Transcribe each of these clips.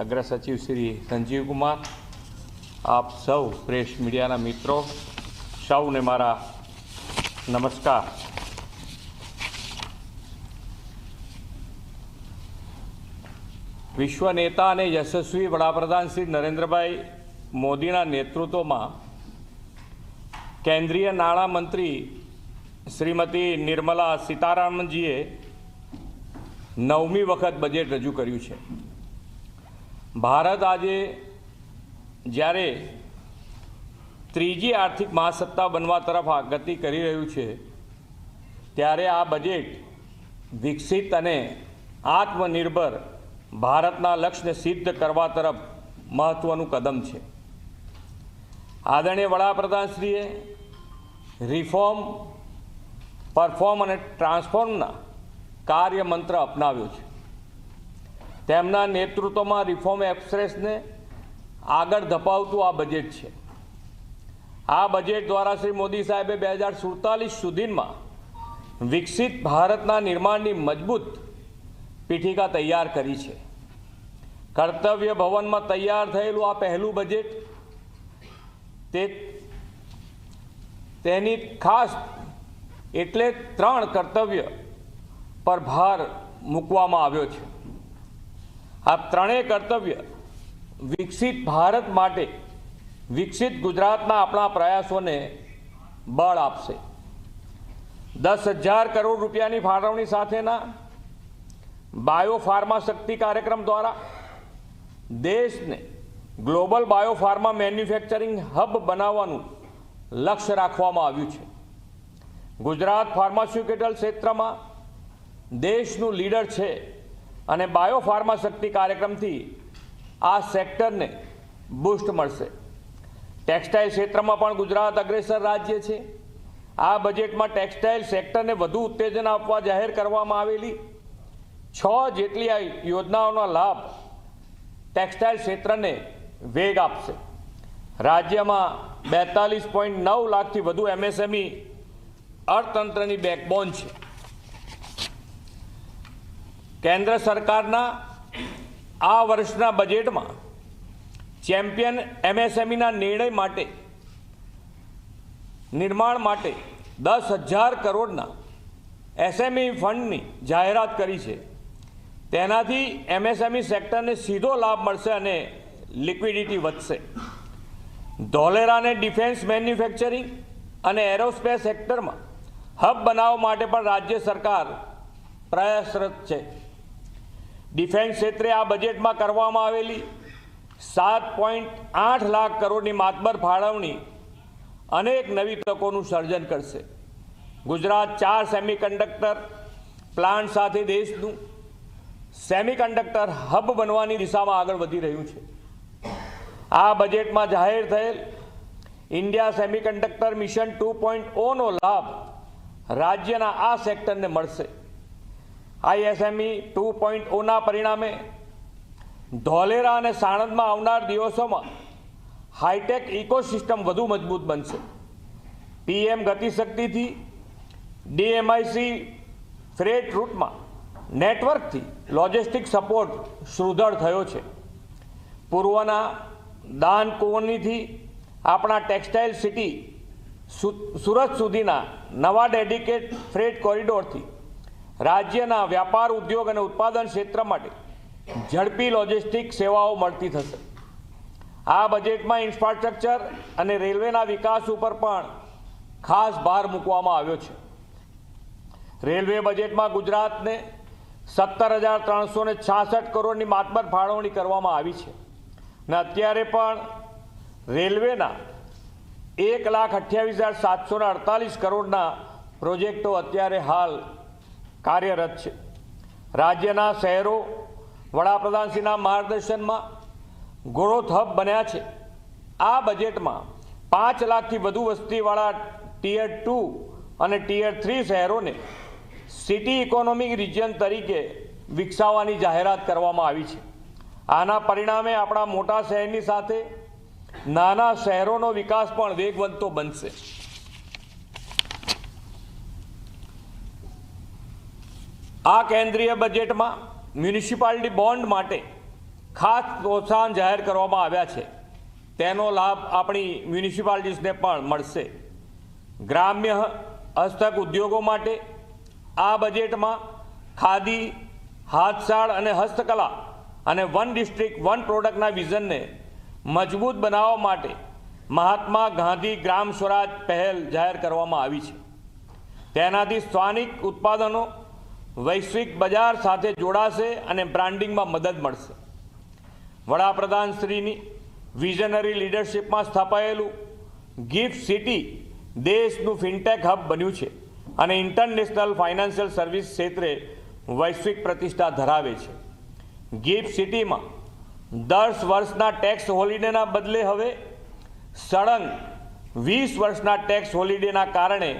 અગ્ર સચિવ શ્રી સંજીવ કુમાર, આપ સૌ પ્રેસ મીડિયાના મિત્રો સૌને મારા નમસ્કાર। વિશ્વ નેતા અને યશસ્વી વડાપ્રધાન શ્રી નરેન્દ્રભાઈ મોદીના નેતૃત્વમાં કેન્દ્રીય નાણામંત્રી શ્રીમતી નિર્મલા સીતારામનજીએ 9મી વખત બજેટ રજૂ કર્યું છે। ભારત આજે જ્યારે ત્રીજી આર્થિક મહાસત્તા બનવા તરફ ગતિ કરી રહ્યું છે ત્યારે આ બજેટ વિકસિત અને આત્મનિર્ભર ભારતના લક્ષ્યને સિદ્ધ કરવા તરફ મહત્ત્વનું કદમ છે। આદરણીય વડાપ્રધાનશ્રીએ રિફોર્મ, પરફોર્મ અને ટ્રાન્સફોર્મના કાર્ય મંત્ર અપનાવ્યો છે। તેમના નેતૃત્વમાં રિફોર્મ એક્સપ્રેસને આગળ ધપાવતું આ બજેટ છે। આ બજેટ દ્વારા શ્રી મોદી સાહેબે 2047 સુધીમાં વિકસિત ભારતના નિર્માણની મજબૂત પીઠિકા તૈયાર કરી છે। કર્તવ્ય ભવનમાં તૈયાર થયેલું આ પહેલું બજેટ તેની ખાસ એટલે 3 કર્તવ્ય પર ભાર મૂકવામાં આવ્યો છે। આ ત્રણેય કર્તવ્ય વિકસિત ભારત માટે વિકસિત ગુજરાતના આપણા પ્રયાસોને બળ આપશે। 10,000 કરોડ રૂપિયાની ફાળવણી સાથેના બાયોફાર્મા શક્તિ કાર્યક્રમ દ્વારા દેશને ગ્લોબલ બાયોફાર્મા મેન્યુફેક્ચરિંગ હબ બનાવવાનું લક્ષ્ય રાખવામાં આવ્યું છે। ગુજરાત ફાર્માસ્યુટિકલ ક્ષેત્રમાં દેશનું લીડર છે અને બાયોફાર્મા શક્તિ કાર્યક્રમથી આ સેક્ટરને બૂસ્ટ મળશે। ટેક્સટાઇલ ક્ષેત્રમાં પણ ગુજરાત અગ્રેસર રાજ્ય છે। આ બજેટમાં ટેક્સટાઇલ સેક્ટરને વધુ ઉત્તેજન આપવા જાહેર કરવામાં આવેલી 6 જેટલી આ યોજનાઓનો લાભ ટેક્સટાઇલ ક્ષેત્રને વેગ આપશે। રાજ્યમાં 42.9 લાખથી વધુ MSME અર્થતંત્રની બેકબોન છે। કેન્દ્ર સરકારના આ વર્ષના બજેટમાં ચેમ્પિયન MSMEના નિર્માણ માટે 10,000 કરોડના SME ફંડની જાહેરાત કરી છે। તેનાથી MSME સેક્ટરને સીધો લાભ મળશે અને લિક્વિડિટી વધશે। ધોલેરાને ડિફેન્સ મેન્યુફેક્ચરિંગ અને એરોસ્પેસ સેક્ટરમાં હબ બનાવવા માટે પણ રાજ્ય સરકાર પ્રયાસરત છે। ડિફેન્સ ક્ષેત્રે આ બજેટમાં કરવામાં આવેલી 7.8 લાખ કરોડની માતબર ફાળવણી અનેક નવી તકોનું સર્જન કરશે। ગુજરાત 4 સેમિકન્ડક્ટર પ્લાન્ટ સાથે દેશનું સેમિકન્ડક્ટર હબ બનવાની દિશામાં આગળ વધી રહ્યું છે। આ બજેટમાં જાહેર થયેલ ઇન્ડિયા સેમિકન્ડક્ટર મિશન 2.0નો લાભ રાજ્યના આ સેક્ટરને મળશે। ISME 2.0ના પરિણામે ધોલેરા અને સાણંદમાં આવનાર દિવસોમાં હાઈટેક ઇકોસિસ્ટમ વધુ મજબૂત બનશે। PM ગતિશક્તિથી DMIC ફ્રેટ રૂટમાં નેટવર્કથી લોજિસ્ટિક સપોર્ટ સુદૃઢ થયો છે। પૂર્વના દાનકોનીથી આપણા ટેક્સટાઇલ સિટી સુરત સુધીના નવા ડેડિકેટ ફ્રેટ કોરિડોરથી રાજ્યના વ્યાપાર, ઉદ્યોગ અને ઉત્પાદન ક્ષેત્ર માટે ઝડપી લોજિસ્ટિક સેવાઓ મળતી થશે। આ બજેટમાં ઇન્ફ્રાસ્ટ્રક્ચર અને રેલવેના વિકાસ ઉપર પણ ખાસ ભાર મૂકવામાં આવ્યો છે। રેલવે બજેટમાં ગુજરાતને 17,366 કરોડની માતબર ફાળવણી કરવામાં આવી છે અને અત્યારે પણ રેલવેના 1,28,748 કરોડના પ્રોજેક્ટો અત્યારે હાલ કાર્યરત છે। રાજ્યના શહેરો વડાપ્રધાનશ્રીના માર્ગદર્શનમાં ગ્રોથ હબ બન્યા છે। આ બજેટમાં 5 લાખથી વધુ વસ્તીવાળા ટિયર 2 અને ટિયર 3 શહેરોને સિટી ઇકોનોમિક રિજિયન તરીકે વિકસાવવાની જાહેરાત કરવામાં આવી છે। આના પરિણામે આપણા મોટા શહેરની સાથે નાના શહેરોનો વિકાસ પણ વેગવંતો બનશે। આ કેન્દ્રીય બજેટમાં મ્યુનિસિપાલિટી બોન્ડ માટે ખાસ પ્રોત્સાહન જાહેર કરવામાં આવ્યા છે, તેનો લાભ આપણી મ્યુનિસિપાલિટીઝને પણ મળશે. ગ્રામ્ય હસ્તક ઉદ્યોગો માટે આ બજેટમાં ખાદી, હાથશાળ અને હસ્તકલા અને વન ડિસ્ટ્રિક્ટ વન પ્રોડક્ટના વિઝનને મજબૂત બનાવવા માટે મહાત્મા ગાંધી ગ્રામ સ્વરાજ પહેલ જાહેર કરવામાં આવી છે. તેનાથી સ્થાનિક ઉત્પાદનો વૈશ્વિક બજાર સાથે જોડાશે અને બ્રાન્ડિંગમાં મદદ મળશે. વડાપ્રધાન શ્રીની વિઝનરી લીડરશિપમાં સ્થાપાયેલું ગિફ્ટ સિટી દેશનું ફિનટેક હબ બન્યું છે અને ઇન્ટરનેશનલ ફાઇનાન્શિયલ સર્વિસ ક્ષેત્રે વૈશ્વિક પ્રતિષ્ઠા ધરાવે છે. ગિફ્ટ સિટીમાં 10 વર્ષના ટેક્સ હોલિડેના બદલે હવે સળંગ 20 વર્ષના ટેક્સ હોલિડેના કારણે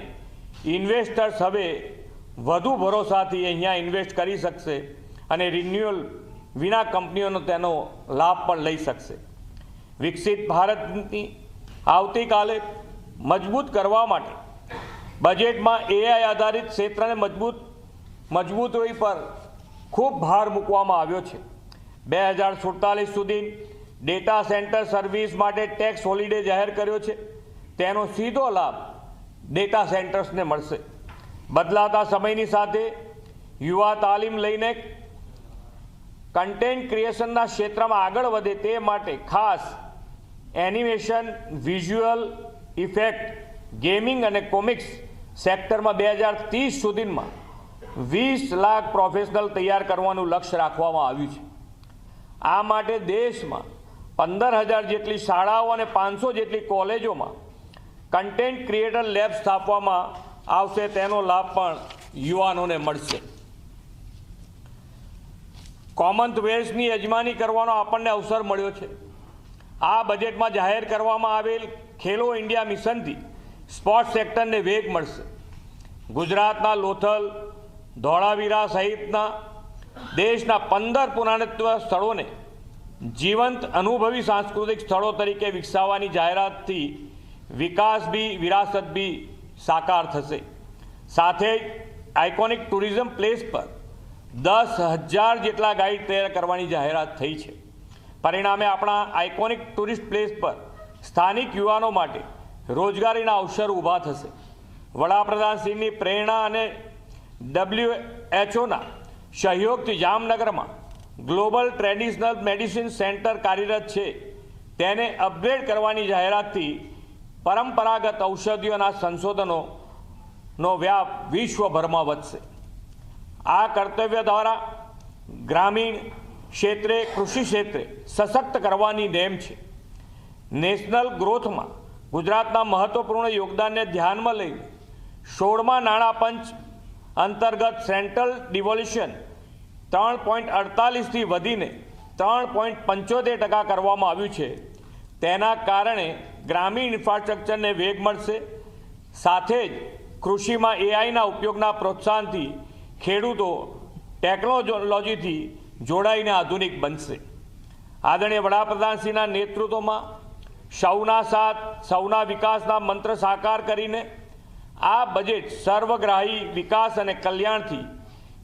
ઇન્વેસ્ટર્સ હવે વધુ ભરોસાથી અહીંયા ઇન્વેસ્ટ કરી શકશે અને રિન્યુઅલ વિના કંપનીઓનો તેનો લાભ પણ લઈ શકશે. વિકસિત ભારતની આવતીકાલે મજબૂત કરવા માટે બજેટમાં એઆઈ આધારિત ક્ષેત્રને મજબૂતી પર ખૂબ ભાર મૂકવામાં આવ્યો છે. 2047 સુધી ડેટા સેન્ટર સર્વિસ માટે ટેક્સ હોલિડે જાહેર કર્યો છે. તેનો સીધો લાભ ડેટા સેન્ટર્સને મળશે. બદલાતા સમયની સાથે યુવા તાલીમ લઈને કન્ટેન્ટ ક્રિએશનના ક્ષેત્રમાં આગળ વધે તે માટે ખાસ એનિમેશન, વિઝ્યુઅલ ઇફેક્ટ, ગેમિંગ અને કોમિક્સ સેક્ટરમાં 2030 સુધીમાં 20 લાખ પ્રોફેશનલ તૈયાર કરવાનું લક્ષ્ય રાખવામાં આવ્યું છે. આ માટે દેશમાં 15,000 જેટલી શાળાઓ અને 500 જેટલી કોલેજોમાં કન્ટેન્ટ ક્રિએટર લેબ સ્થાપવામાં આવશે. તેનો લાભ પણ યુવાનોને મળશે. કોમનવેલ્થની યજમાની કરવાનો આપણને અવસર મળ્યો છે. આ બજેટમાં જાહેર કરવામાં આવેલ ખેલો ઇન્ડિયા મિશનથી સ્પોર્ટ્સ સેક્ટરને વેગ મળશે. ગુજરાતના લોથલ, ધોળાવીરા સહિતના દેશના 15 પુરાતત્વ સ્થળોને જીવંત અનુભવી સાંસ્કૃતિક સ્થળો તરીકે વિકસાવવાની જાહેરાતથી વિકાસ બી વિરાસત બી સાકાર થશે. સાથે જ આઇકોનિક ટુરિઝમ પ્લેસ પર 10,000 જેટલા ગાઈડ તૈયાર કરવાની જાહેરાત થઈ છે. પરિણામે આપણા આઇકોનિક ટુરિસ્ટ પ્લેસ પર સ્થાનિક યુવાનો માટે રોજગારીના અવસર ઊભા થશે. વડાપ્રધાનશ્રીની પ્રેરણા અને WHOના સહયોગથી જામનગરમાં ગ્લોબલ ટ્રેડિશનલ મેડિસિન સેન્ટર કાર્યરત છે. તેને અપગ્રેડ કરવાની જાહેરાતથી પરંપરાગત ઔષધિઓના સંશોધનોનો વ્યાપ વિશ્વભરમાં વધશે. આ કર્તવ્ય દ્વારા ગ્રામીણ ક્ષેત્રે, કૃષિ ક્ષેત્રે સશક્ત કરવાની નેમ છે. નેશનલ ગ્રોથમાં ગુજરાતના મહત્વપૂર્ણ યોગદાનને ધ્યાનમાં લઈને 16મા નાણાં પંચ અંતર્ગત સેન્ટ્રલ ડિવોલ્યુશન 3.48થી વધીને 3.75% કરવામાં આવ્યું છે. તેના કારણે ગ્રામીણ ઇન્ફ્રાસ્ટ્રક્ચરને વેગ મળશે. સાથે જ કૃષિમાં એઆઈના ઉપયોગના પ્રોત્સાહનથી ખેડૂતો ટેકનોલોજીથી જોડાઈને આધુનિક બનશે. આદરણીય વડાપ્રધાનશ્રીના નેતૃત્વમાં સૌના સાથ, સૌના વિકાસના મંત્ર સાકાર કરીને આ બજેટ સર્વગ્રાહી વિકાસ અને કલ્યાણથી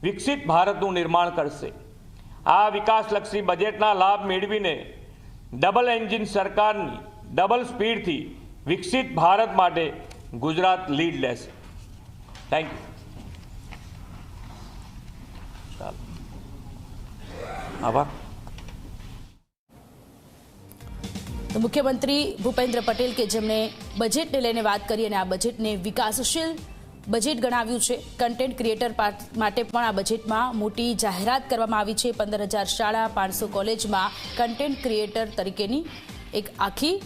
વિકસિત ભારતનું નિર્માણ કરશે. આ વિકાસલક્ષી બજેટના લાભ મેળવીને ડબલ એન્જિન સરકારની ડબલ સ્પીડથી વિકસિત ભારત માટે ગુજરાત લીડ લેશે. Thank you. આભાર. તો મુખ્યમંત્રી ભૂપેન્દ્ર પટેલ કે જેમણે બજેટને લઈને વાત કરી અને આ બજેટને વિકાસશીલ બજેટ ગણાવ્યું છે. કન્ટેન્ટ ક્રિએટર માટે પણ આ બજેટમાં મોટી જાહેરાત કરવામાં આવી છે. 15,000 શાળા, 500 કોલેજમાં કન્ટેન્ટ ક્રિએટર તરીકેની એક આખી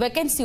વેકેન્સી